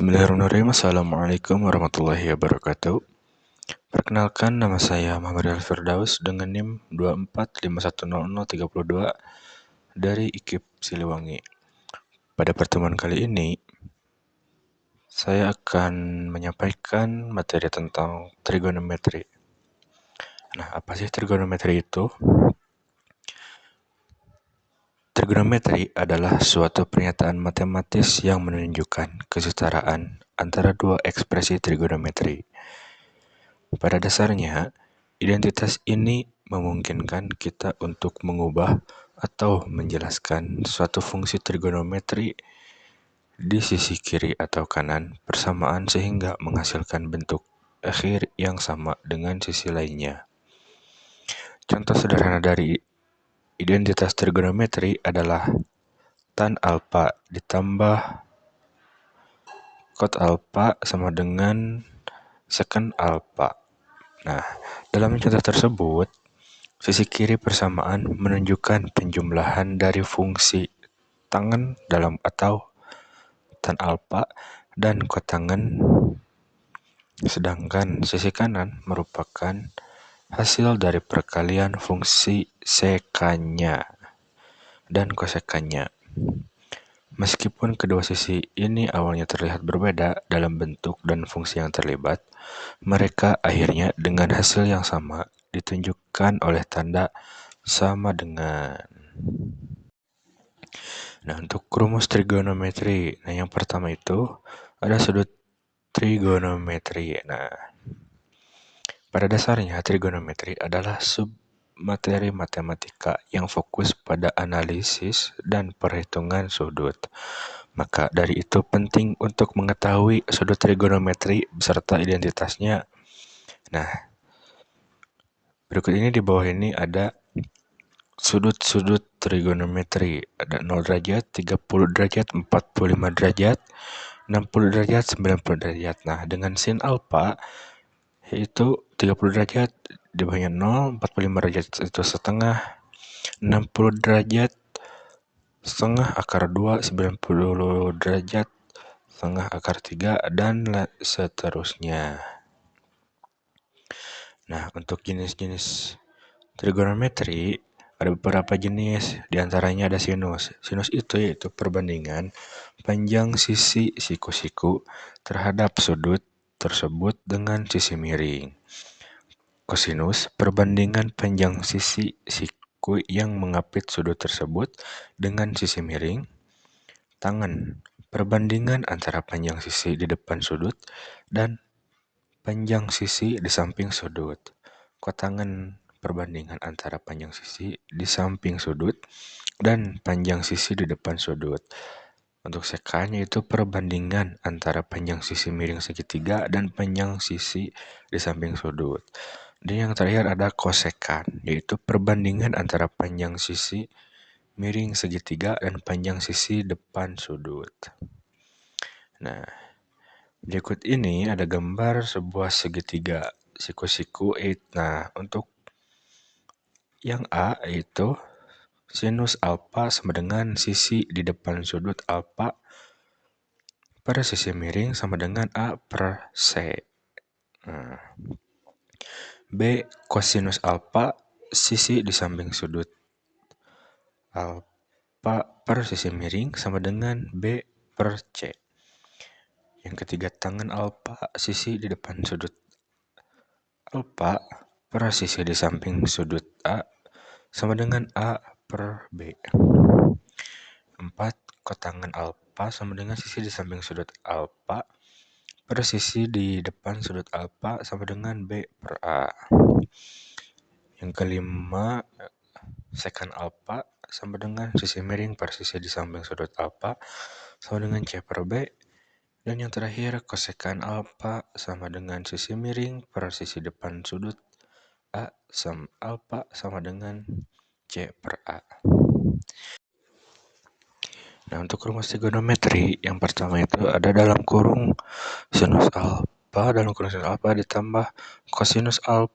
Bismillahirrahmanirrahim. Assalamualaikum warahmatullahi wabarakatuh. Perkenalkan, nama saya Muhammad Al-Firdaus dengan NIM 24510032 dari IKIP Siliwangi. Pada pertemuan kali ini, saya akan menyampaikan materi tentang trigonometri. Nah, apa sih trigonometri itu? Trigonometri adalah suatu pernyataan matematis yang menunjukkan kesetaraan antara dua ekspresi trigonometri. Pada dasarnya, identitas ini memungkinkan kita untuk mengubah atau menjelaskan suatu fungsi trigonometri di sisi kiri atau kanan bersamaan sehingga menghasilkan bentuk akhir yang sama dengan sisi lainnya. Contoh sederhana dari identitas trigonometri adalah tan alfa ditambah cot alfa sama dengan secant alfa. Nah, dalam contoh tersebut, sisi kiri persamaan menunjukkan penjumlahan dari fungsi tangen dalam atau tan alfa dan kotangen, sedangkan sisi kanan merupakan hasil dari perkalian fungsi sekanya dan kosekannya. Meskipun kedua sisi ini awalnya terlihat berbeda dalam bentuk dan fungsi yang terlibat, mereka akhirnya dengan hasil yang sama ditunjukkan oleh tanda sama dengan. Nah, untuk rumus trigonometri, yang pertama itu ada sudut trigonometri. Nah, pada dasarnya trigonometri adalah submateri matematika yang fokus pada analisis dan perhitungan sudut. Maka dari itu penting untuk mengetahui sudut trigonometri beserta identitasnya. Nah, berikut ini di bawah ini ada sudut-sudut trigonometri. Ada 0 derajat, 30 derajat, 45 derajat, 60 derajat, 90 derajat. Nah, dengan sin alfa yaitu 30 derajat di bawahnya 0, 45 derajat itu setengah, 60 derajat setengah akar 2, 90 derajat setengah akar 3, dan seterusnya. Nah, untuk jenis-jenis trigonometri ada beberapa jenis, diantaranya ada sinus. Sinus itu yaitu perbandingan panjang sisi siku-siku terhadap sudut tersebut dengan sisi miring. Kosinus, perbandingan panjang sisi siku yang mengapit sudut tersebut dengan sisi miring. Tangen, perbandingan antara panjang sisi di depan sudut dan panjang sisi di samping sudut. Kotangen, perbandingan antara panjang sisi di samping sudut dan panjang sisi di depan sudut. Untuk sekanya itu perbandingan antara panjang sisi miring segitiga dan panjang sisi di samping sudut. Dan yang terakhir ada kosekan, yaitu perbandingan antara panjang sisi miring segitiga dan panjang sisi depan sudut. Nah, berikut ini ada gambar sebuah segitiga siku-siku 8. Nah, untuk yang A yaitu sinus alfa sama dengan sisi di depan sudut alfa per sisi miring sama dengan A per C. Nah, B kosinus alfa sisi di samping sudut alfa per sisi miring sama dengan B per C. Yang ketiga tangen alfa sisi di depan sudut alfa per sisi di samping sudut A sama dengan A per B. 4 kotangen alfa sama dengan sisi di samping sudut alfa per sisi di depan sudut alfa sama dengan B per A. Yang kelima, sekan alfa sama dengan sisi miring per sisi di samping sudut alfa sama dengan C per B. Dan yang terakhir, kosekan alfa sama dengan sisi miring per sisi depan sudut A sama alfa sama dengan C per A. Nah, untuk rumus trigonometri yang pertama itu ada dalam kurung sinus alfa dalam kurung sinus alfa ditambah kosinus alfa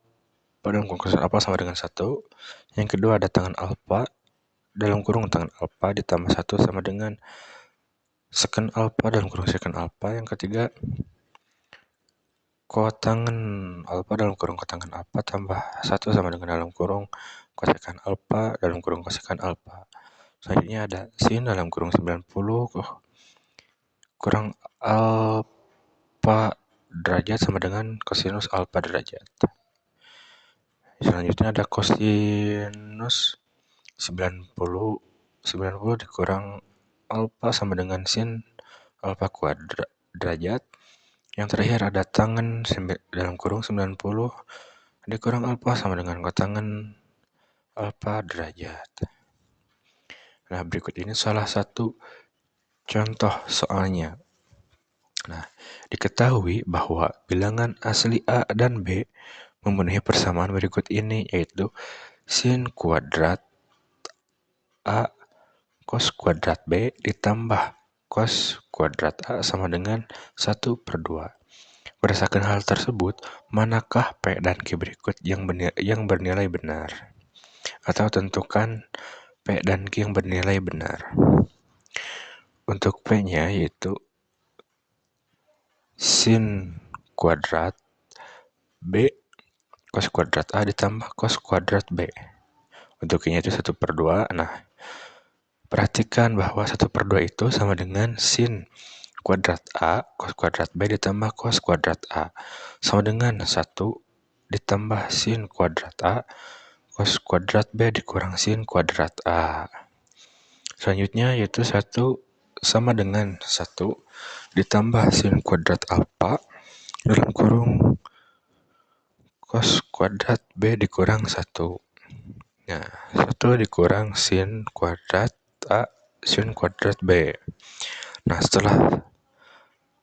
dalam kurung kosinus alfa sama dengan 1. Yang kedua ada tangen alfa dalam kurung tangen alfa ditambah 1 sama dengan Secant alpha dalam kurung secant alpha. Yang ketiga, kotangen alpha dalam kurung kotangen alpha tambah 1 sama dengan dalam kurung kosekan alpha dalam kurung kosekan alpha. Selanjutnya ada sin dalam kurung 90 kurang alpha derajat sama dengan kosinus alpha derajat. Selanjutnya ada kosinus 90 dikurang alpha sama dengan sin alpha kuadrat derajat. Yang terakhir ada tangen dalam kurung 90 dikurang alpha sama dengan kotangen alpha derajat. Nah, berikut ini salah satu contoh soalnya. Nah, diketahui bahwa bilangan asli A dan B memenuhi persamaan berikut ini, yaitu sin kuadrat A cos kuadrat B ditambah cos kuadrat A sama dengan 1/2. Berdasarkan hal tersebut, manakah P dan Q berikut yang bernilai benar? Atau tentukan P dan Q yang bernilai benar. Untuk P-nya yaitu sin kuadrat B cos kuadrat A ditambah cos kuadrat B. Untuk Q-nya itu 1/2. Nah, perhatikan bahwa 1/2 itu sama dengan sin kuadrat A cos kuadrat B ditambah cos kuadrat A. Sama dengan 1 ditambah sin kuadrat A cos kuadrat B dikurang sin kuadrat A. Selanjutnya yaitu 1 sama dengan 1 ditambah sin kuadrat alpha dalam kurung cos kuadrat B dikurang 1. Nah, 1 dikurang sin kuadrat A sin kuadrat B. Nah, setelah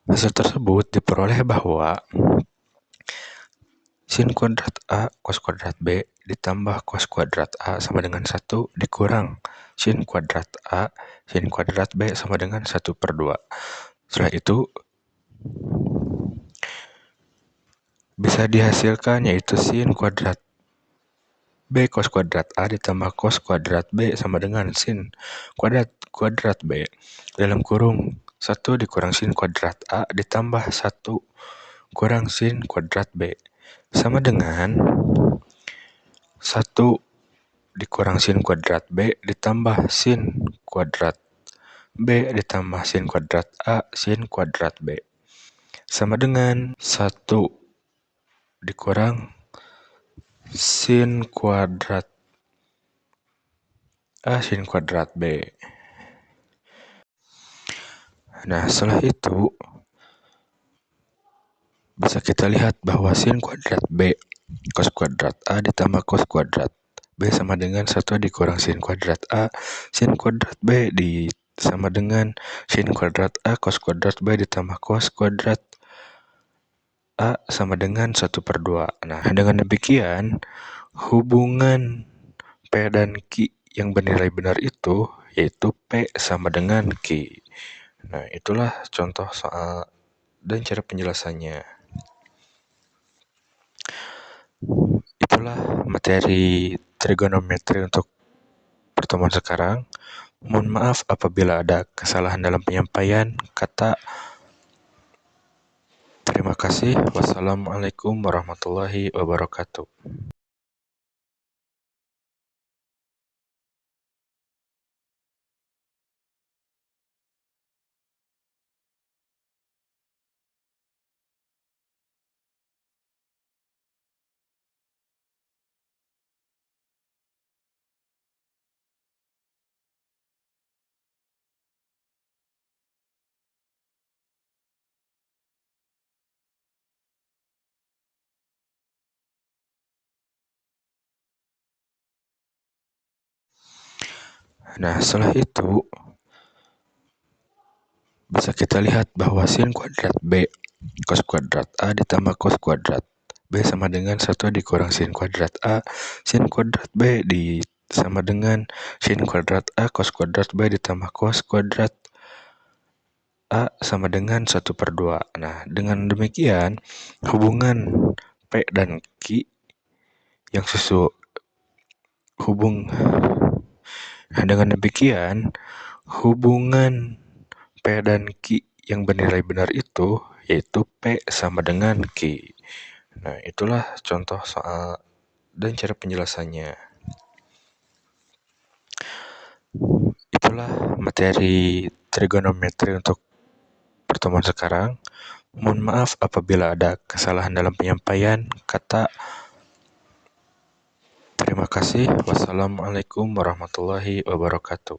hasil tersebut diperoleh bahwa sin kuadrat A cos kuadrat B ditambah cos kuadrat A sama dengan 1 dikurang sin kuadrat A sin kuadrat B sama dengan 1/2. Setelah itu bisa dihasilkan yaitu sin kuadrat B cos kuadrat A ditambah cos kuadrat B sama dengan sin kuadrat B dalam kurung 1 dikurang sin kuadrat A ditambah 1 kurang sin kuadrat B sama dengan 1 dikurang sin kuadrat B ditambah sin kuadrat B ditambah sin kuadrat A sin kuadrat B sama dengan 1 dikurang sin kuadrat A sin kuadrat B. Nah, setelah itu bisa kita lihat bahwa sin kuadrat B cos kuadrat A ditambah cos kuadrat B sama dengan 1 dikurang sin kuadrat A sin kuadrat B sama dengan sin kuadrat A cos kuadrat B ditambah cos kuadrat A sama dengan 1/2. Nah, dengan demikian hubungan P dan Q yang bernilai benar itu yaitu P sama dengan Q. Nah, itulah contoh soal dan cara penjelasannya. Itulah materi trigonometri untuk pertemuan sekarang. Mohon maaf apabila ada kesalahan dalam penyampaian kata. Terima kasih. Wassalamualaikum warahmatullahi wabarakatuh. Nah, setelah itu bisa kita lihat bahwa sin kuadrat B cos kuadrat A ditambah cos kuadrat B sama dengan 1 dikurang sin kuadrat A sin kuadrat B sama dengan sin kuadrat A cos kuadrat B ditambah cos kuadrat A sama dengan 1/2. Nah, dengan demikian hubungan P dan Q yang Nah, dengan demikian hubungan P dan Q yang bernilai benar itu yaitu P sama dengan Q. Nah, itulah contoh soal dan cara penjelasannya. Itulah materi trigonometri untuk pertemuan sekarang. Mohon maaf apabila ada kesalahan dalam penyampaian kata. Terima kasih. Wassalamualaikum warahmatullahi wabarakatuh.